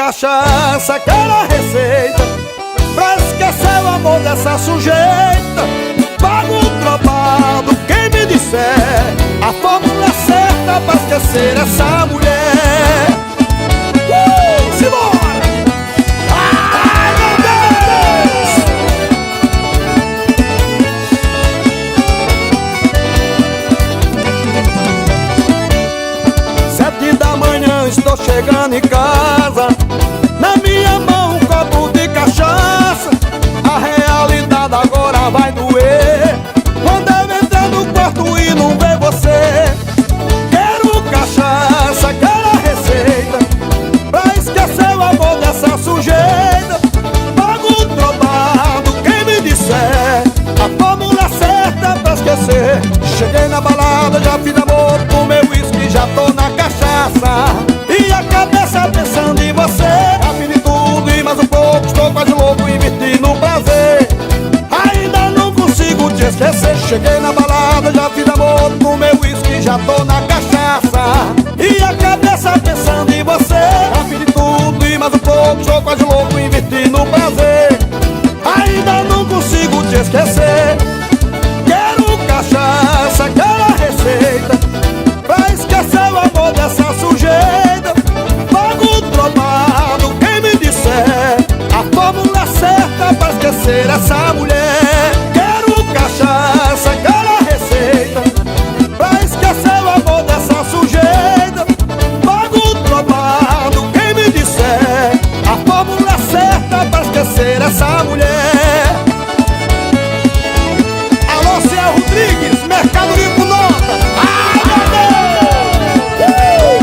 cachaça, quero a receita pra esquecer o amor dessa sujeita. Pago um trocado, quem me disser a fórmula certa pra esquecer essa mulher. Simbora! Ai, meu Deus! 7 da manhã estou chegando em casa, na minha mão um copo de cachaça. A realidade agora vai doer quando eu entrar no quarto e não ver você. Quero cachaça, quero a receita pra esquecer o amor dessa sujeita. Pago um trocado, quem me disser a fórmula certa pra esquecer. Cheguei na balada, já fiz amor com meu uísque, já tô na cachaça e a cabeça pensando em você. Já fiz tudo e mais um pouco, estou quase louco, inverti no prazer. Ainda não consigo te esquecer. Cheguei na balada, já fiz amor com meu uísque, já tô na cachaça e a cabeça pensando em você. Já fiz tudo e mais um pouco, estou quase louco, inverti no prazer. Ainda não consigo te esquecer. Quero cachaça, quero a receita pra esquecer o amor dessa sujeita. Pago um trocado, quem me disser a fórmula certa pra esquecer essa mulher. Quero cachaça, quero a receita pra esquecer o amor dessa sujeita. Pago um trocado, quem me disser a fórmula certa pra esquecer essa mulher. Alô, Céu Rodrigues, Mercado Livre Nota. Ai, meu Deus!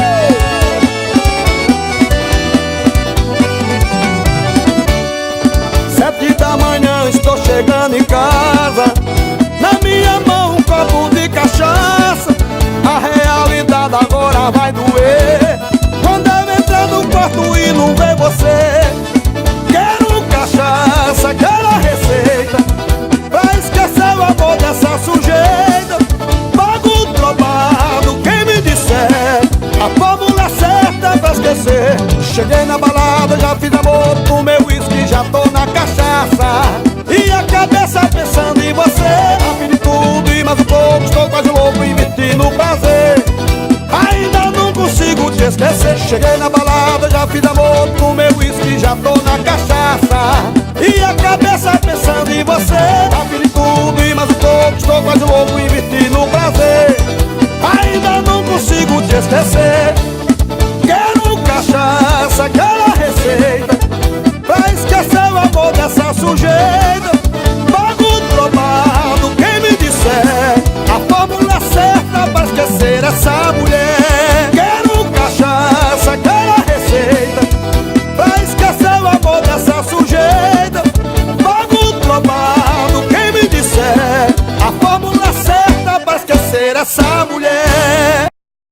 7 da manhã estou chegando em casa, na minha mão um copo de cachaça. A realidade agora vai doer quando eu entrar no quarto e não ver você. Quero cachaça, quero a receita pra esquecer o amor dessa sujeita. Pago um trocado, quem me disser a fórmula certa pra esquecer. Cheguei na balada, já fiz amor com meu uísque, já tô na cachaça e a cabeça pensando em você. Já fiz tudo e mais um pouco, estou quase louco, inverti no prazer. Ainda não consigo te esquecer. Cheguei na balada, já fiz amor com meu uísque, já tô na cachaça e a cabeça pensando em você. Já fiz tudo e mais um pouco, estou quase louco, inverti no prazer. Ainda não consigo te esquecer. Quero cachaça, quero a receita pra esquecer o amor dessa sujeita.